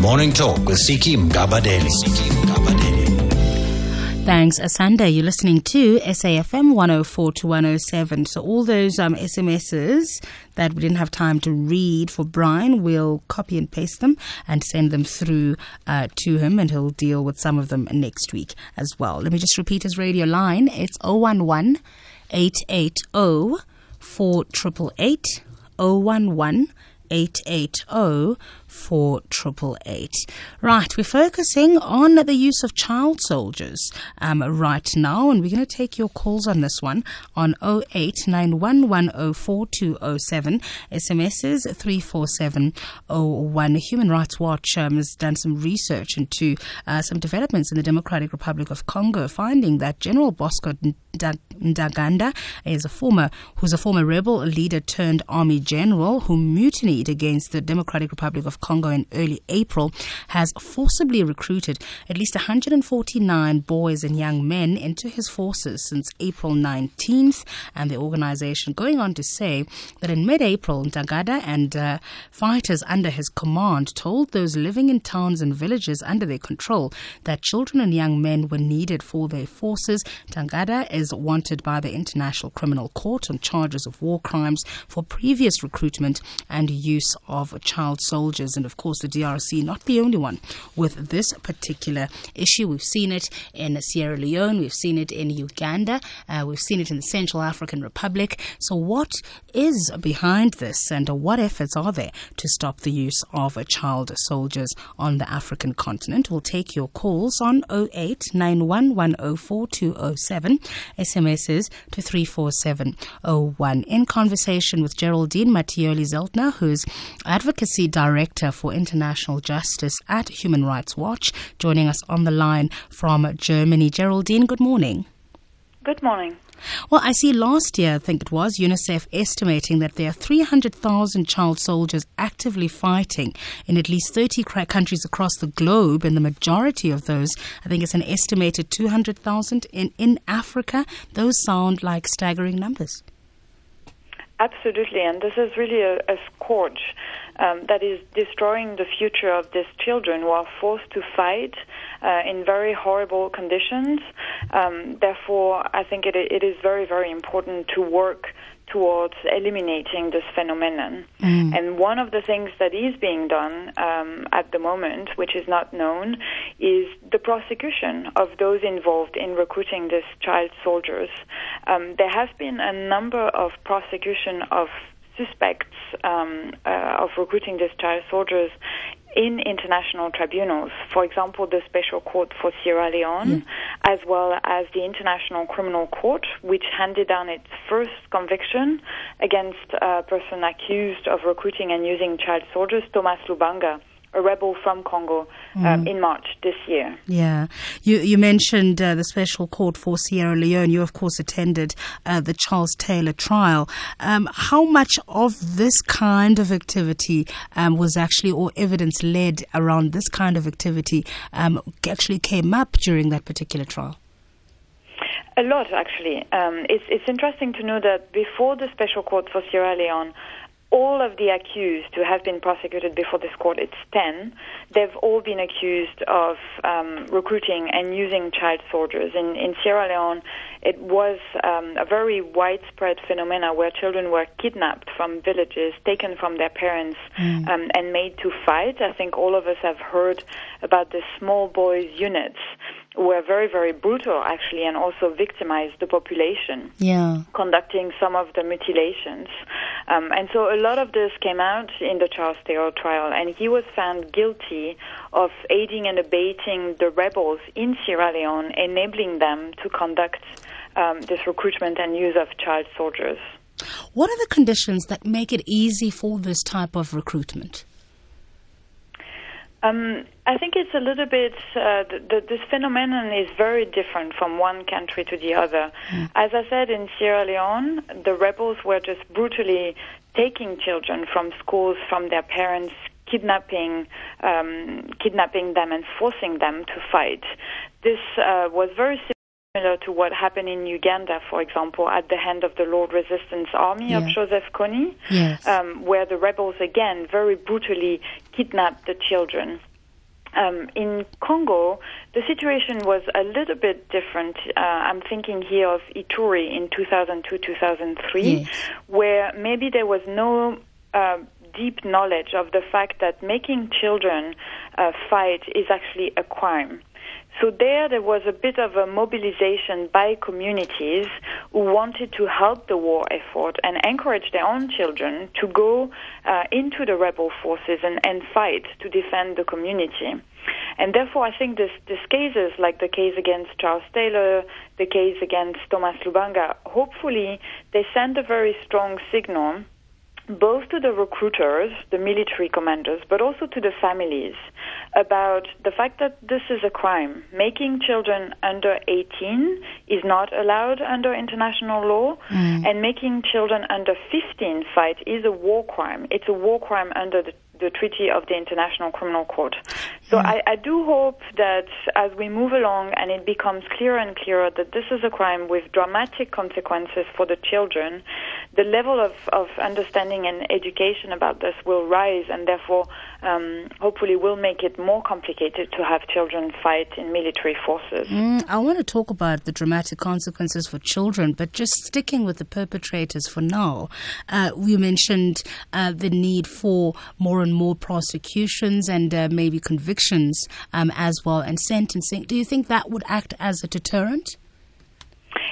Morning Talk with Siki Mgabadeli. Thanks, Asanda. You're listening to SAFM 104 to 107. So all those SMSs that we didn't have time to read for Brian, we'll copy and paste them and send them through to him, and he'll deal with some of them next week as well. Let me just repeat his radio line. It's 011 880 4888 011 880 4888. Right, we're focusing on the use of child soldiers right now, and we're going to take your calls on this one on 0891104207, SMSs 34701. Human Rights Watch has done some research into some developments in the Democratic Republic of Congo, finding that General Bosco Ntaganda who's a former rebel leader turned army general who mutinied against the Democratic Republic of Congo in early April, has forcibly recruited at least 149 boys and young men into his forces since April 19th, and the organization going on to say that in mid-April, Ntaganda and fighters under his command told those living in towns and villages under their control that children and young men were needed for their forces. Ntaganda is wanted by the International Criminal Court on charges of war crimes for previous recruitment and use of child soldiers. And of course, the DRC, not the only one with this particular issue. We've seen it in Sierra Leone, we've seen it in Uganda, we've seen it in the Central African Republic. So what is behind this, and what efforts are there to stop the use of child soldiers on the African continent? We'll take your calls on 0891104207, SMSs to 34701. In conversation with Geraldine Mattioli-Zeltner, who's Advocacy Director for International Justice at Human Rights Watch, joining us on the line from Germany. Geraldine, good morning. Good morning. Well, I see last year, I think it was, UNICEF estimating that there are 300,000 child soldiers actively fighting in at least 30 countries across the globe, and the majority of those, I think it's an estimated 200,000 in Africa. Those sound like staggering numbers. Absolutely, and this is really a scourge that is destroying the future of these children who are forced to fight in very horrible conditions. Therefore, I think it is very, very important to work towards eliminating this phenomenon. And one of the things that is being done at the moment, which is not known, is the prosecution of those involved in recruiting these child soldiers. There has been a number of prosecution of suspects of recruiting these child soldiers in international tribunals, for example, the Special Court for Sierra Leone, as well as the International Criminal Court, which handed down its first conviction against a person accused of recruiting and using child soldiers, Thomas Lubanga, a rebel from Congo, in March this year. Yeah. You mentioned the Special Court for Sierra Leone. You, of course, attended the Charles Taylor trial. How much of this kind of activity was actually, or evidence led around this kind of activity, actually came up during that particular trial? A lot, actually. It's interesting to know that before the Special Court for Sierra Leone, all of the accused who have been prosecuted before this court, it's 10, they've all been accused of recruiting and using child soldiers. In Sierra Leone, it was a very widespread phenomena where children were kidnapped from villages, taken from their parents, and made to fight. I think all of us have heard about the small boys units, were very, very brutal, actually, and also victimized the population, conducting some of the mutilations. And so a lot of this came out in the Charles Taylor trial, and he was found guilty of aiding and abetting the rebels in Sierra Leone, enabling them to conduct this recruitment and use of child soldiers. What are the conditions that make it easy for this type of recruitment? I think it's a little bit, this phenomenon is very different from one country to the other. As I said, in Sierra Leone, the rebels were just brutally taking children from schools, from their parents, kidnapping them and forcing them to fight. This was very similar to what happened in Uganda, for example, at the hand of the Lord Resistance Army of Joseph Kony, where the rebels, again, very brutally kidnapped the children. In Congo, the situation was a little bit different. I'm thinking here of Ituri in 2002-2003, yes, where maybe there was no deep knowledge of the fact that making children fight is actually a crime. So there was a bit of a mobilization by communities who wanted to help the war effort and encourage their own children to go into the rebel forces and fight to defend the community. And therefore, I think these cases, like the case against Charles Taylor, the case against Thomas Lubanga, hopefully they send a very strong signal both to the recruiters, the military commanders, but also to the families about the fact that this is a crime. Making children under 18 is not allowed under international law, and making children under 15 fight is a war crime. It's a war crime under the Treaty of the International Criminal Court. So I do hope that as we move along and it becomes clearer and clearer that this is a crime with dramatic consequences for the children, the level of understanding and education about this will rise, and therefore hopefully will make it more complicated to have children fight in military forces. I want to talk about the dramatic consequences for children, but just sticking with the perpetrators for now, we mentioned the need for more and more prosecutions and maybe convictions as well, and sentencing. Do you think that would act as a deterrent?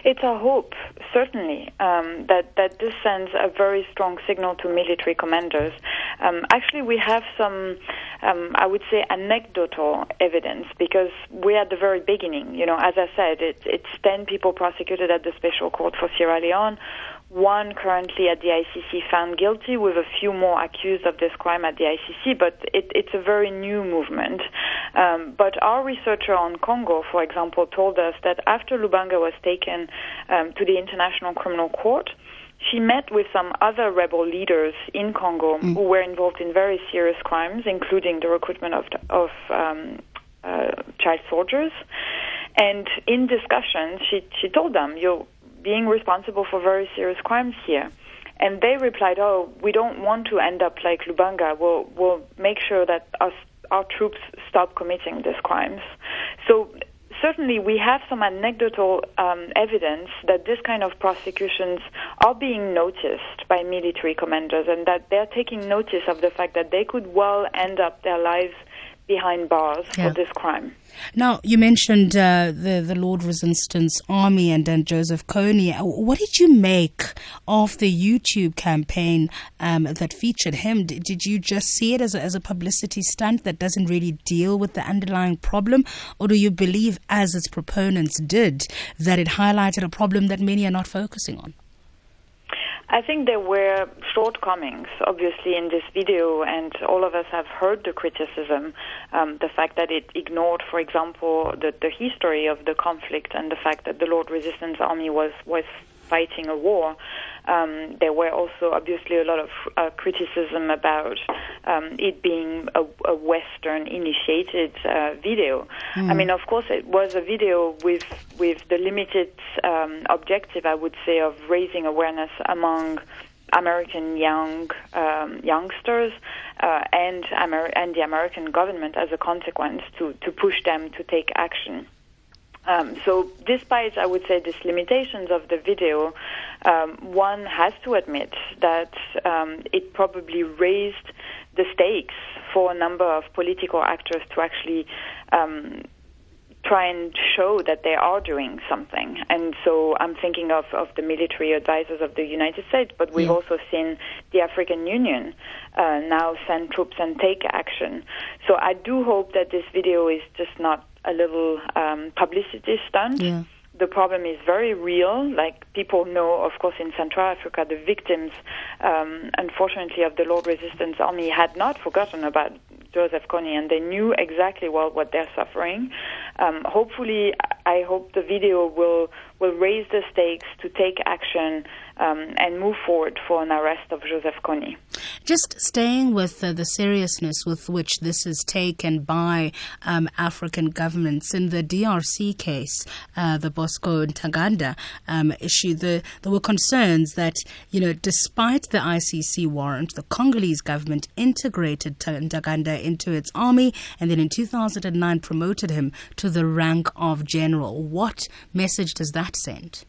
It's a hope, certainly, that this sends a very strong signal to military commanders. Actually, we have some, I would say, anecdotal evidence, because we're at the very beginning. You know, as I said, it's 10 people prosecuted at the Special Court for Sierra Leone, one currently at the ICC found guilty, with a few more accused of this crime at the ICC, but it's a very new movement. But our researcher on Congo, for example, told us that after Lubanga was taken to the International Criminal Court, she met with some other rebel leaders in Congo who were involved in very serious crimes, including the recruitment of child soldiers. And in discussions, she told them, you're being responsible for very serious crimes here. And they replied, oh, we don't want to end up like Lubanga. We'll make sure that our troops stop committing these crimes. So certainly we have some anecdotal evidence that this kind of prosecutions are being noticed by military commanders, and that they're taking notice of the fact that they could well end up their lives behind bars for this crime. Now, you mentioned the Lord Resistance Army and Joseph Kony. What did you make of the YouTube campaign that featured him? Did you just see it as a publicity stunt that doesn't really deal with the underlying problem? Or do you believe, as its proponents did, that it highlighted a problem that many are not focusing on? I think there were shortcomings, obviously, in this video, and all of us have heard the criticism, the fact that it ignored, for example, the history of the conflict and the fact that the Lord Resistance Army was fighting a war. There were also, obviously, a lot of criticism about it being a Western-initiated video. I mean, of course, it was a video with the limited objective, I would say, of raising awareness among American youngsters and the American government as a consequence to push them to take action. So despite, I would say, these limitations of the video, one has to admit that it probably raised the stakes for a number of political actors to actually try and show that they are doing something. And so I'm thinking of the military advisors of the United States, but we've also seen the African Union now send troops and take action. So I do hope that this video is just not a little publicity stunt. Yeah. The problem is very real. Like, people know, of course, in Central Africa, the victims, unfortunately, of the Lord Resistance Army had not forgotten about Joseph Kony, and they knew exactly what they're suffering. Hopefully, I hope the video will raise the stakes to take action and move forward for an arrest of Joseph Kony. Just staying with the seriousness with which this is taken by African governments, in the DRC case, the Bosco Ntaganda issue, there were concerns that, despite the ICC warrant, the Congolese government integrated Ntaganda into its army and then in 2009 promoted him to the rank of general. What message does that send?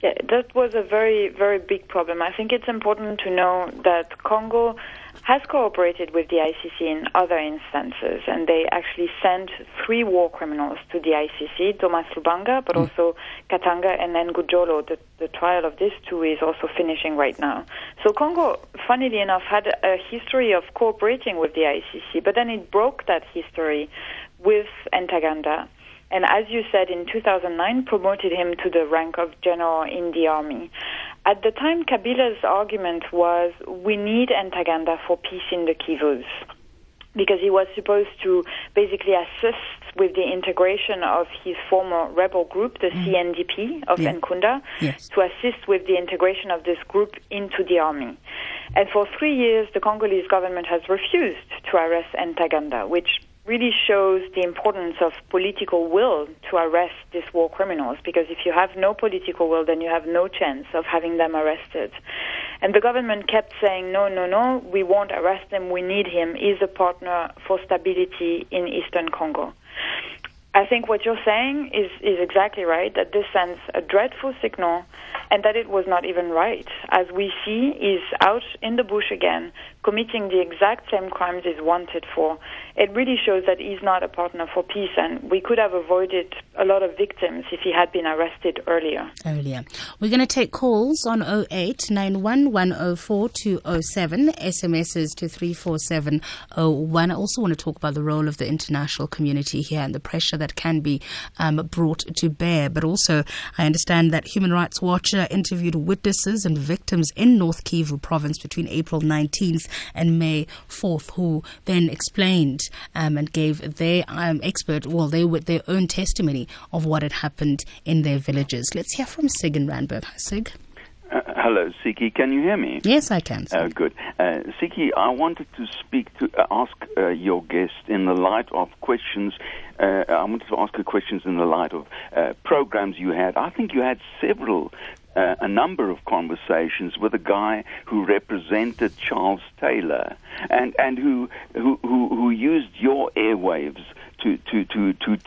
Yeah, that was a very, very big problem. I think it's important to know that Congo has cooperated with the ICC in other instances, and they actually sent 3 war criminals to the ICC, Thomas Lubanga, but also Katanga and Ngujolo. The trial of these 2 is also finishing right now. So Congo, funnily enough, had a history of cooperating with the ICC, but then it broke that history with Ntaganda. And as you said, in 2009, promoted him to the rank of general in the army. At the time, Kabila's argument was, we need Ntaganda for peace in the Kivus, because he was supposed to basically assist with the integration of his former rebel group, the CNDP of Nkunda, to assist with the integration of this group into the army. And for 3 years, the Congolese government has refused to arrest Ntaganda, which really shows the importance of political will to arrest these war criminals, because if you have no political will, then you have no chance of having them arrested. And the government kept saying, no, we won't arrest him, we need him. He's a partner for stability in Eastern Congo. I think what you're saying is exactly right, that this sends a dreadful signal and that it was not even right. As we see, he's out in the bush again, committing the exact same crimes he's wanted for. It really shows that he's not a partner for peace, and we could have avoided a lot of victims if he had been arrested earlier. We're going to take calls on 0891104207, SMSs to 34701. I also want to talk about the role of the international community here and the pressure that can be brought to bear. But also, I understand that Human Rights Watch interviewed witnesses and victims in North Kivu province between April 19th and May 4th, who then explained and gave their their own testimony of what had happened in their villages. Let's hear from Sig in Randburg. Hi, Sig. Hello, Siki. Can you hear me? Yes, I can. Good. Siki, I wanted to ask your guest in the light of questions. I wanted to ask her questions in the light of programs you had. I think you had a number of conversations with a guy who represented Charles Taylor and who used your airwaves to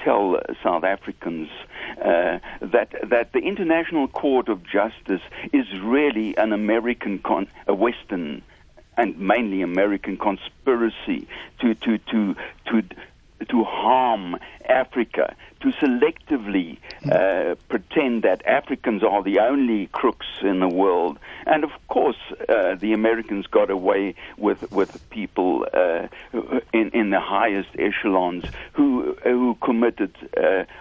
tell South Africans that the International Court of Justice is really an a Western and mainly American conspiracy to harm Africa, to selectively pretend that Africans are the only crooks in the world. And of course, the Americans got away with people in the highest echelons who committed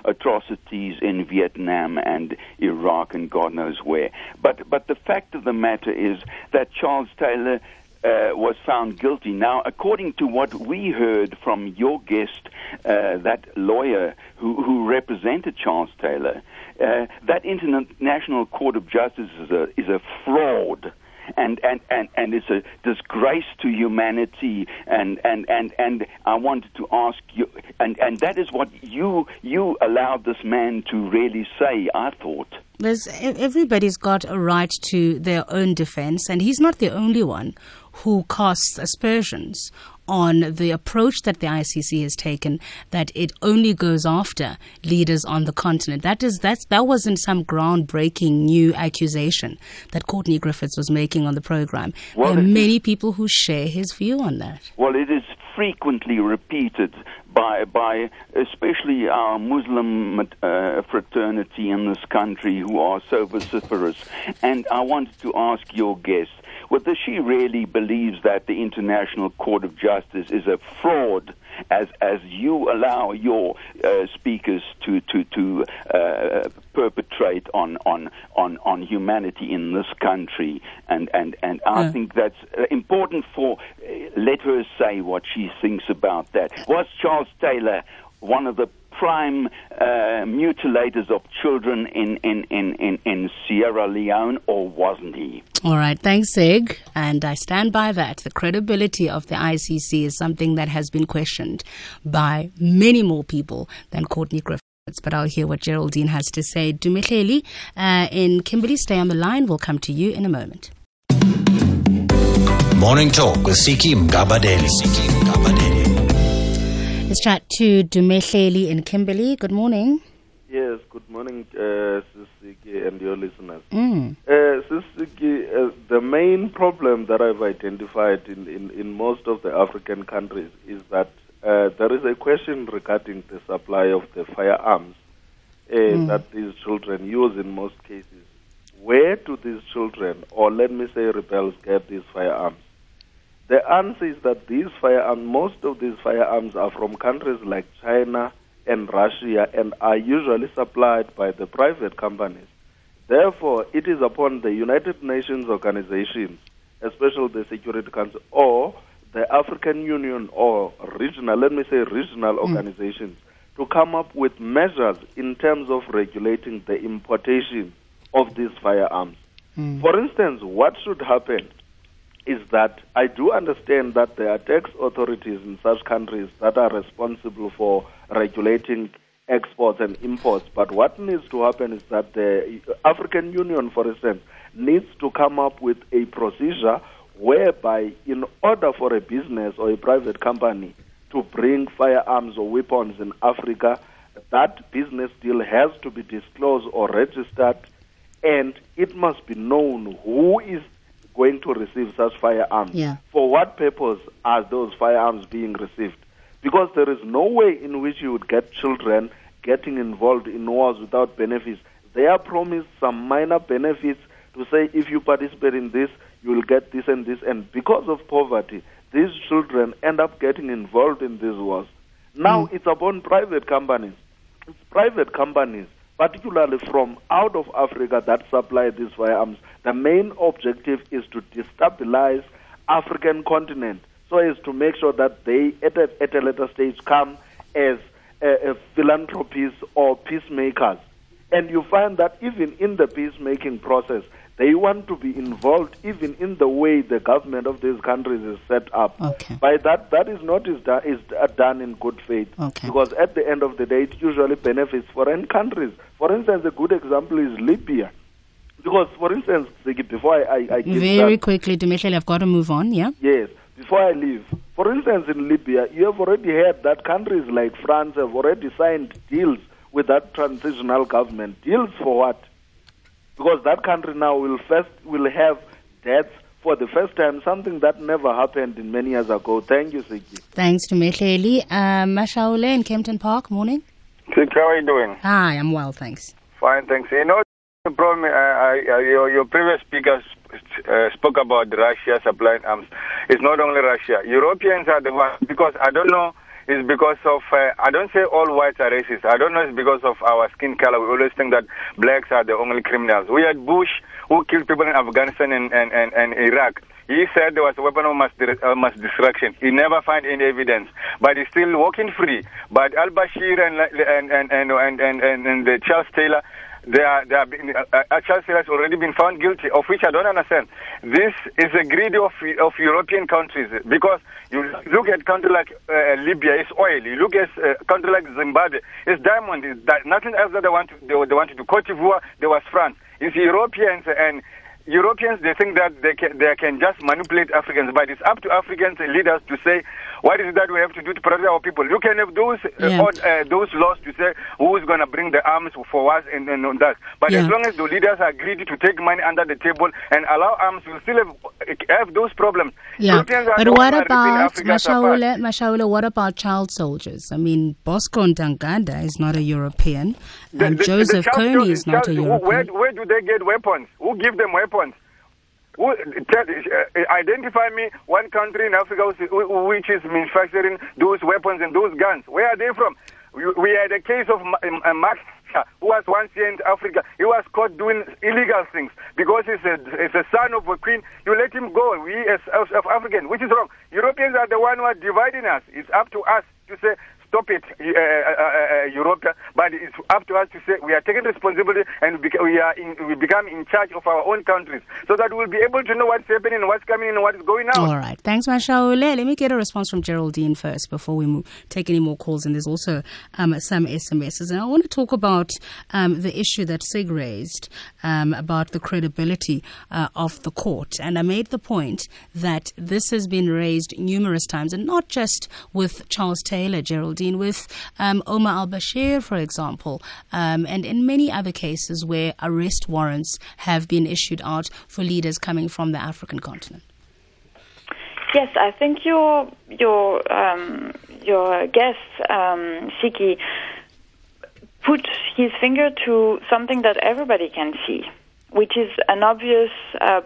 atrocities in Vietnam and Iraq and God knows where. But the fact of the matter is that Charles Taylor was found guilty. Now, according to what we heard from your guest, that lawyer who represented Charles Taylor, that International Court of Justice is a fraud. And it's a disgrace to humanity, and I wanted to ask you, and that is what you allowed this man to really say, I thought. Everybody's got a right to their own defense, and he's not the only one who casts aspersions on the approach that the ICC has taken, that it only goes after leaders on the continent. That wasn't some groundbreaking new accusation that Courtney Griffiths was making on the program. There are many people who share his view on that. Well, it is frequently repeated by especially our Muslim fraternity in this country, who are so vociferous. And I wanted to ask your guest whether she really believes that the International Court of Justice is a fraud, as you allow your speakers to perpetrate on humanity in this country, and I think that's important let her say what she thinks about that. Was Charles Taylor one of the prime mutilators of children in Sierra Leone, or wasn't he? All right, thanks, Sig. And I stand by that. The credibility of the ICC is something that has been questioned by many more people than Courtney Griffiths. But I'll hear what Geraldine has to say. Dumihleli in Kimberley, stay on the line. We'll come to you in a moment. Morning Talk with Siki Mgabadeli. Let's chat to Dumihleli in Kimberley. Good morning. Yes, good morning, Sisiki and your listeners. Sisiki, the main problem that I've identified in most of the African countries is that there is a question regarding the supply of the firearms that these children use in most cases. Where do these children, or let me say rebels, get these firearms? The answer is that these firearms, most of these firearms are from countries like China and Russia and are usually supplied by the private companies. Therefore, it is upon the United Nations organizations, especially the Security Council, or the African Union or regional, let me say regional organizations, to come up with measures in terms of regulating the importation of these firearms. For instance, what should happen is that I do understand that there are tax authorities in such countries that are responsible for regulating exports and imports. But what needs to happen is that the African Union, for instance, needs to come up with a procedure whereby in order for a business or a private company to bring firearms or weapons in Africa, that business deal has to be disclosed or registered, and it must be known who is going to receive such firearms. For what purpose are those firearms being received? Because there is no way in which you would get children getting involved in wars without benefits. They are promised some minor benefits to say, if you participate in this, you will get this and this. And because of poverty, these children end up getting involved in these wars. Now it's upon private companies. It's private companies, particularly from out of Africa, that supply these firearms. The main objective is to destabilize African continent so as to make sure that they, at a later stage, come as philanthropists or peacemakers. And you find that even in the peacemaking process, they want to be involved even in the way the government of these countries is set up. By that is not done in good faith. Because at the end of the day, it usually benefits foreign countries. For instance, a good example is Libya. Because, for instance, before I give very quickly, Dumihleli, I've got to move on, yeah? Yes, before I leave. For instance, in Libya, you have already heard that countries like France have already signed deals with that transitional government. Deals for what? Because that country now will have deaths for the first time, something that never happened in many years ago. Thank you, Siki. Thanks, Dumihleli. Mashaule in Kempton Park, morning. Siki, how are you doing? Hi, I'm well, thanks. Fine, thanks. You know, the problem, your previous speakers spoke about Russia supplying arms. It's not only Russia. Europeans are the ones, because I don't know, it's because of, I don't say all whites are racist. I don't know it's because of our skin color. We always think that blacks are the only criminals. We had Bush, who killed people in Afghanistan and Iraq. He said there was a weapon of mass destruction. He never found any evidence, but he's still walking free. But al-Bashir and the Charles Taylor, Charles Taylor has already been found guilty, of which I don't understand. This is a greed of European countries, because you look at country like Libya, it's oil. You look at country like Zimbabwe, it's diamond. It's nothing else that they want to do. Cote d'Ivoire, there was France. It's Europeans, and Europeans, they think that they can just manipulate Africans, but it's up to African leaders to say what is it that we have to do to protect our people. You can have those laws to say who is going to bring the arms for us and that. But as long as the leaders are greedy to take money under the table and allow arms, we'll still have those problems. But what about, Mashaule, what about child soldiers? I mean, Bosco Ntaganda is not a European, and Joseph Kony is not a European. Where do they get weapons? Who give them weapons? Identify me one country in Africa which is manufacturing those weapons and those guns. Where are they from? We had a case of Max, who was once here in Africa. He was caught doing illegal things because he's a son of a queen. You let him go. We as Africans, which is wrong. Europeans are the one who are dividing us. It's up to us to say, stop it, Europe. But it's up to us to say we are taking responsibility and we become in charge of our own countries, so that we'll be able to know what's happening, what's coming, and what is going on. All right. Thanks, Mashaule. Let me get a response from Geraldine first before we take any more calls. And there's also some SMSs. And I want to talk about the issue that Sig raised about the credibility of the court. And I made the point that this has been raised numerous times, and not just with Charles Taylor, Geraldine, with Omar al-Bashir, for example, and in many other cases where arrest warrants have been issued out for leaders coming from the African continent. Yes, I think your guest, Siki, put his finger to something that everybody can see, which is an obvious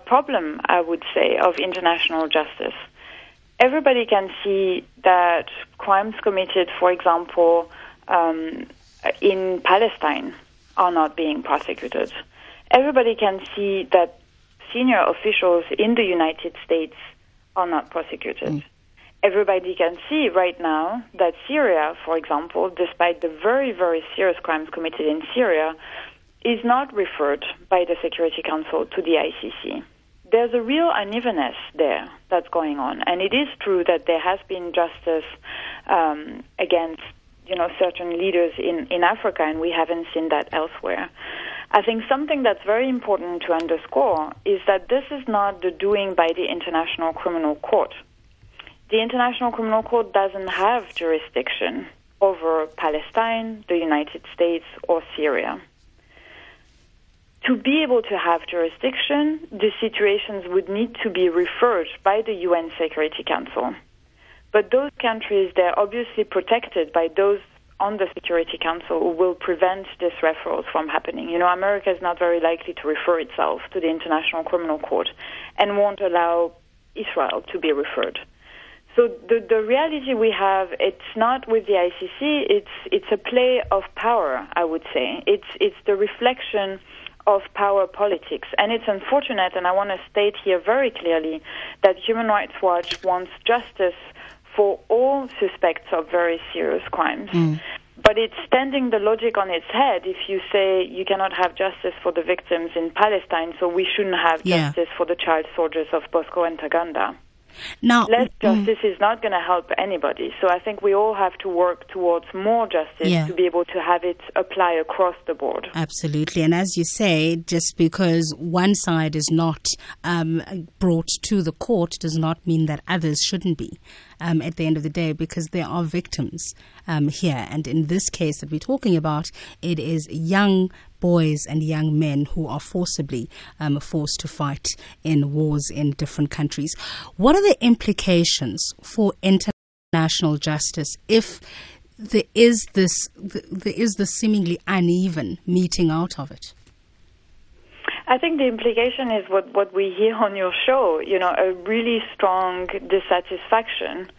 problem, I would say, of international justice. Everybody can see that crimes committed, for example, in Palestine are not being prosecuted. Everybody can see that senior officials in the United States are not prosecuted. Everybody can see right now that Syria, for example, despite the very, very serious crimes committed in Syria, is not referred by the Security Council to the ICC. There's a real unevenness there that's going on, and it is true that there has been justice against, certain leaders in Africa, and we haven't seen that elsewhere. I think something that's very important to underscore is that this is not the doing by the International Criminal Court. The International Criminal Court doesn't have jurisdiction over Palestine, the United States, or Syria. To be able to have jurisdiction, the situations would need to be referred by the UN Security Council. But those countries, they're obviously protected by those on the Security Council who will prevent these referrals from happening. America is not very likely to refer itself to the International Criminal Court and won't allow Israel to be referred. So the reality we have, it's not with the ICC, it's a play of power, I would say. It's the reflection of power politics. And it's unfortunate, and I want to state here very clearly, that Human Rights Watch wants justice for all suspects of very serious crimes. But it's standing the logic on its head if you say you cannot have justice for the victims in Palestine, so we shouldn't have justice for the child soldiers of Bosco and Ntaganda. Now, less justice is not going to help anybody. So I think we all have to work towards more justice to be able to have it apply across the board. Absolutely. And as you say, just because one side is not brought to the court does not mean that others shouldn't be at the end of the day, because there are victims here. And in this case that we're talking about, it is young boys and young men who are forcibly forced to fight in wars in different countries. What are the implications for international justice if there is this seemingly uneven meeting out of it? I think the implication is what we hear on your show, a really strong dissatisfaction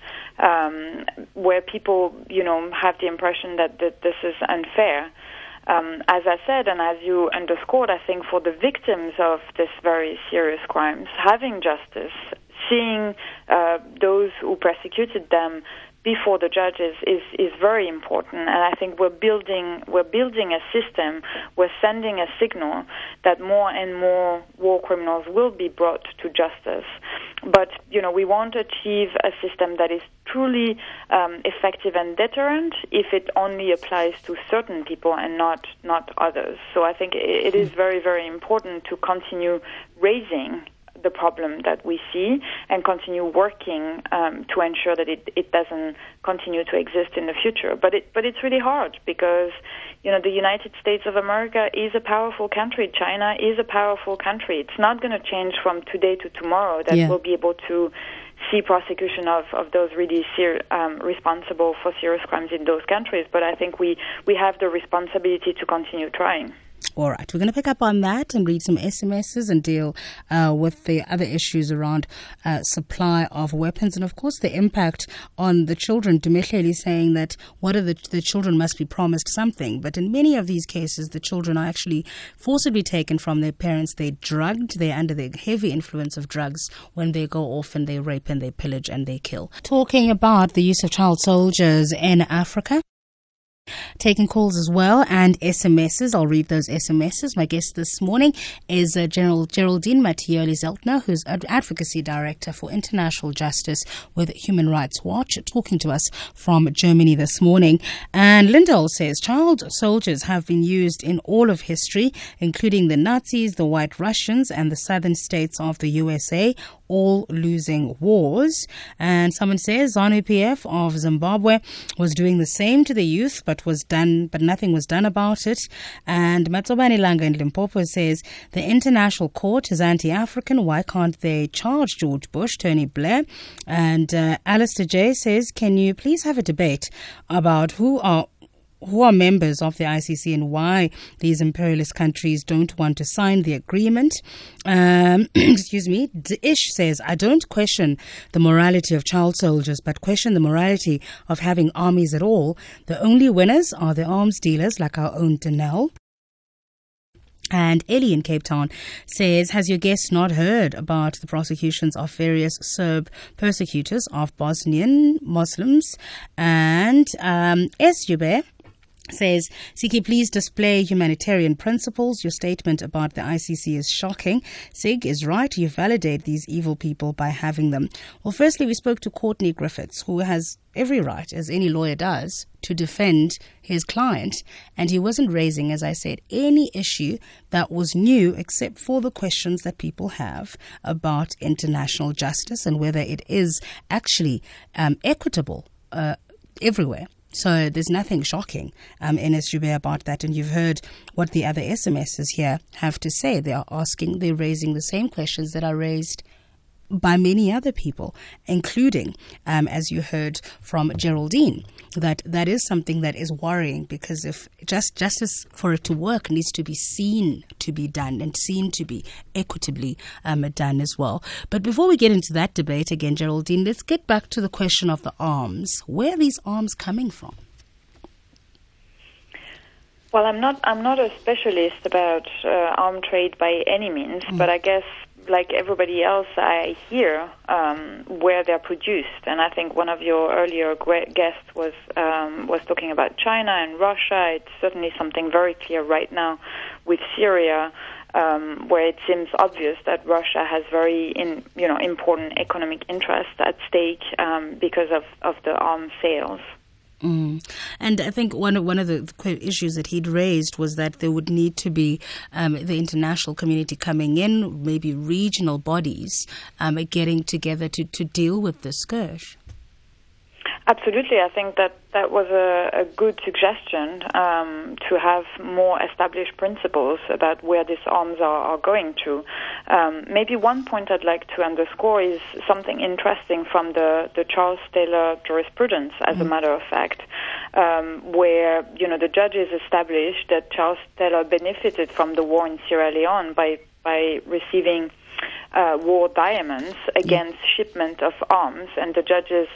where people, have the impression that this is unfair. As I said, and as you underscored, I think for the victims of this very serious crimes, having justice, seeing those who persecuted them before the judges is very important. And I think we're building a system, we're sending a signal that more and more war criminals will be brought to justice. But, we want to achieve a system that is truly effective and deterrent if it only applies to certain people and not others. So I think it is very, very important to continue raising the problem that we see and continue working to ensure that it doesn't continue to exist in the future. But it's really hard because, the United States of America is a powerful country. China is a powerful country. It's not going to change from today to tomorrow that we'll be able to see prosecution of those really responsible for serious crimes in those countries. But I think we have the responsibility to continue trying. All right, we're going to pick up on that and read some SMSs and deal with the other issues around supply of weapons and, of course, the impact on the children. Dumehleli saying that the children must be promised something, but in many of these cases, the children are actually forcibly taken from their parents. They're drugged. They're under the heavy influence of drugs when they go off and they rape and they pillage and they kill. Talking about the use of child soldiers in Africa. Taking calls as well and SMSs. I'll read those SMSs. My guest this morning is General Geraldine Mattioli-Zeltner, who's Advocacy Director for International Justice with Human Rights Watch, talking to us from Germany this morning. And Lindell says child soldiers have been used in all of history, including the Nazis, the White Russians, and the southern states of the USA, all losing wars. And someone says ZANU-PF of Zimbabwe was doing the same to the youth, but nothing was done about it. And Matsobani Langa in Limpopo says the international court is anti-African. Why can't they charge George Bush, Tony Blair? And Alistair J says, can you please have a debate about who are members of the ICC and why these imperialist countries don't want to sign the agreement. Excuse me. Ish says, I don't question the morality of child soldiers, but question the morality of having armies at all. The only winners are the arms dealers like our own Denel. And Ellie in Cape Town says, has your guest not heard about the prosecutions of various Serb persecutors of Bosnian Muslims? And S. Jube says, Siki, please display humanitarian principles. Your statement about the ICC is shocking. Sig is right. You validate these evil people by having them. Well, firstly, we spoke to Courtney Griffiths, who has every right, as any lawyer does, to defend his client. And he wasn't raising, as I said, any issue that was new except for the questions that people have about international justice and whether it is actually equitable everywhere. So there's nothing shocking in SUB about that. And you've heard what the other SMSs here have to say. They're raising the same questions that are raised by many other people, including, as you heard from Geraldine, that is something that is worrying, because if justice for it to work needs to be seen to be done and seen to be equitably done as well. But before we get into that debate again, Geraldine, let's get back to the question of the arms. Where are these arms coming from? Well, I'm not a specialist about arm trade by any means, but I guess, like everybody else, I hear where they're produced, and I think one of your earlier guests was talking about China and Russia. It's certainly something very clear right now with Syria, where it seems obvious that Russia has very important economic interests at stake because of the arms sales. And I think one of the issues that he'd raised was that there would need to be the international community coming in, maybe regional bodies getting together to deal with this scourge. Absolutely. I think that was a good suggestion to have more established principles about where these arms are going to. Maybe one point I'd like to underscore is something interesting from the Charles Taylor jurisprudence, as a matter of fact, where the judges established that Charles Taylor benefited from the war in Sierra Leone by receiving war diamonds against shipment of arms, and the judges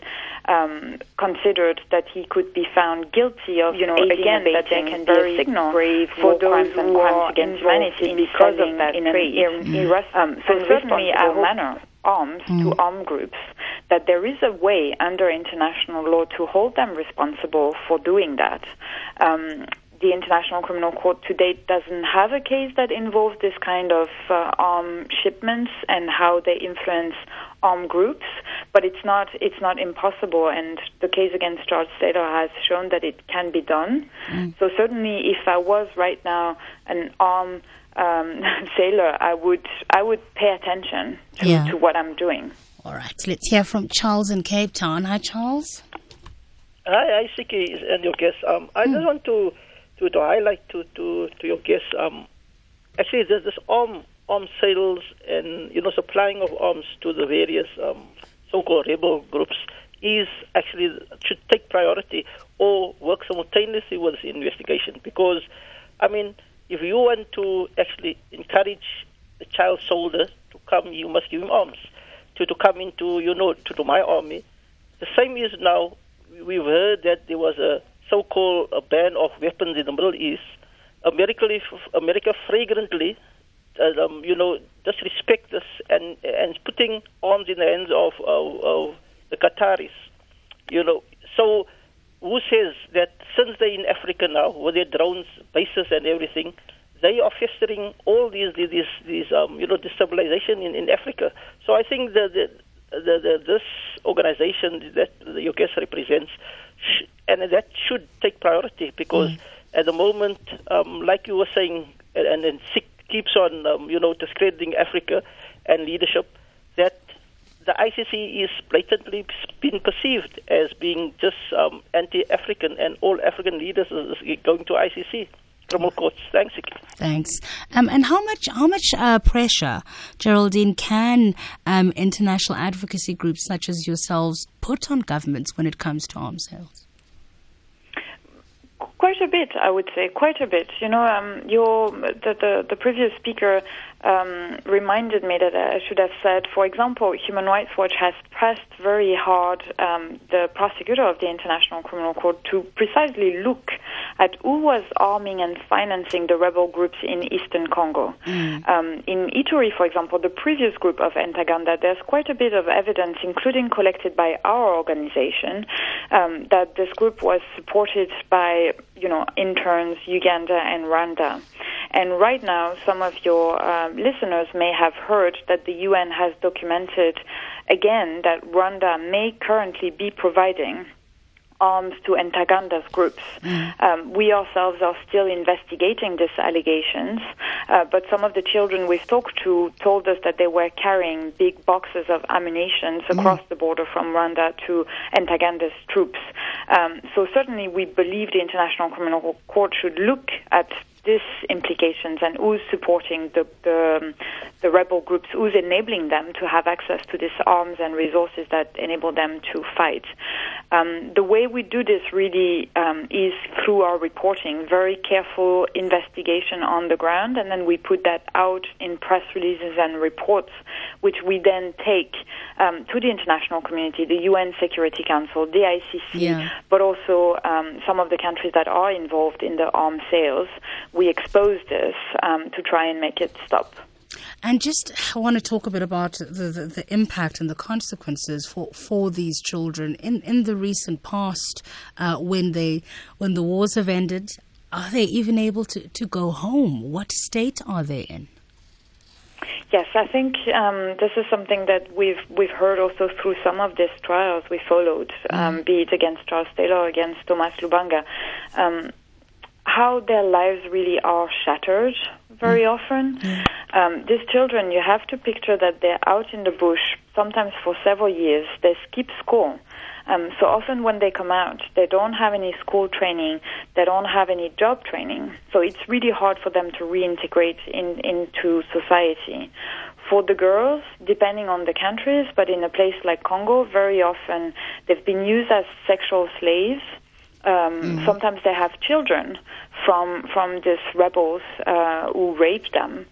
considered that he could be found guilty of again that there can be a signal for those who are against humanity because of that trade. So certainly all manner arms to armed groups, that there is a way under international law to hold them responsible for doing that. The International Criminal Court to date doesn't have a case that involves this kind of arm shipments and how they influence armed groups, but it's not impossible, and the case against Charles Taylor has shown that it can be done. So certainly, if I was right now an arm sailor, I would pay attention to what I'm doing. All right, let's hear from Charles in Cape Town. Hi, Charles. Hi, Siki and your guests. I just want to highlight to your guests. Actually, there's this arm sales and supplying of arms to the various so-called rebel groups should take priority or work simultaneously with this investigation, because if you want to actually encourage the child soldier to come, you must give him arms to come into, to my army. The same is now, we've heard that there was a so-called ban of weapons in the Middle East. America flagrantly, disrespect this and putting arms in the hands of the Qataris. So who says that since they're in Africa now, with their drones, bases and everything, they are festering all these destabilization in Africa. So I think that this organization that your guest represents, and that should take priority, because at the moment, like you were saying, and SIC keeps on, discrediting Africa and leadership, that the ICC is blatantly being perceived as being just anti-African, and all African leaders is going to ICC. Criminal courts. Thanks, Iki. Thanks. And how much pressure, Geraldine, can international advocacy groups such as yourselves put on governments when it comes to arms sales? Quite a bit, I would say. Quite a bit. The previous speaker reminded me that I should have said, for example, Human Rights Watch has pressed very hard the prosecutor of the International Criminal Court to precisely look at who was arming and financing the rebel groups in eastern Congo. In Ituri, for example, the previous group of Ntaganda, there's quite a bit of evidence, including collected by our organization, that this group was supported by, interns, Uganda and Rwanda. And right now, some of your listeners may have heard that the UN has documented again that Rwanda may currently be providing arms to Ntaganda's groups. We ourselves are still investigating these allegations, but some of the children we've talked to told us that they were carrying big boxes of ammunition across the border from Rwanda to Ntaganda's troops. So certainly we believe the International Criminal Court should look at these implications and who's supporting the rebel groups, who's enabling them to have access to these arms and resources that enable them to fight. The way we do this really is through our reporting, very careful investigation on the ground, and then we put that out in press releases and reports, which we then take to the international community, the UN Security Council, the ICC, but also some of the countries that are involved in the arms sales. We expose this to try and make it stop. And just I want to talk a bit about the impact and the consequences for these children in the recent past when the wars have ended. Are they even able to go home? What state are they in? Yes, I think this is something that we've heard also through some of these trials we followed, be it against Charles Taylor or against Thomas Lubanga. How their lives really are shattered very often. These children, you have to picture that they're out in the bush, sometimes for several years. They skip school. So often when they come out, they don't have any school training, they don't have any job training. So it's really hard for them to reintegrate into society. For the girls, depending on the countries, but in a place like Congo, very often they've been used as sexual slaves. Sometimes they have children from these rebels who rape them.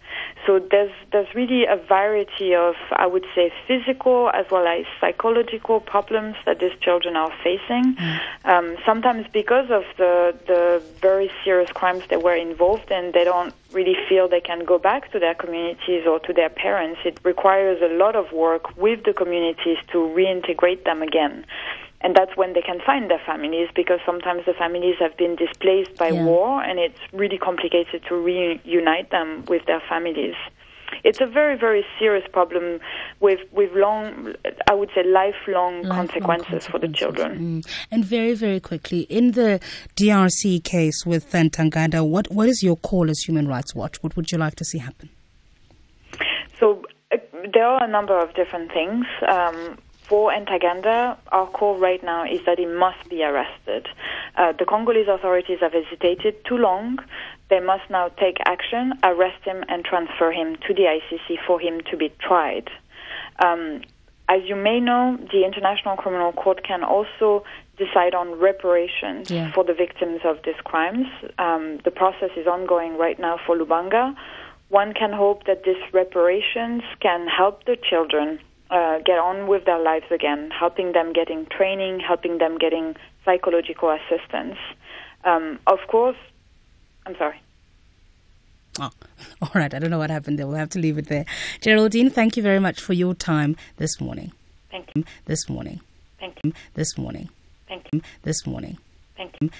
So there's really a variety of, I would say, physical as well as psychological problems that these children are facing. Sometimes because of the very serious crimes they were involved in, they don't really feel they can go back to their communities or to their parents. It requires a lot of work with the communities to reintegrate them again. And that's when they can find their families, because sometimes the families have been displaced by war, and it's really complicated to reunite them with their families. It's a very, very serious problem with long, I would say, lifelong consequences for the children. And very, very quickly, in the DRC case with Ntaganda, what is your call as Human Rights Watch? What would you like to see happen? So there are a number of different things. For Ntaganda, our call right now is that he must be arrested. The Congolese authorities have hesitated too long. They must now take action, arrest him, and transfer him to the ICC for him to be tried. As you may know, the International Criminal Court can also decide on reparations for the victims of these crimes. The process is ongoing right now for Lubanga. One can hope that these reparations can help the children get on with their lives again, helping them getting training, helping them getting psychological assistance. Of course, I'm sorry. Oh, all right. I don't know what happened there. We'll have to leave it there. Geraldine, thank you very much for your time this morning. Thank you. This morning. Thank you. This morning. Thank you. This morning. Thank you.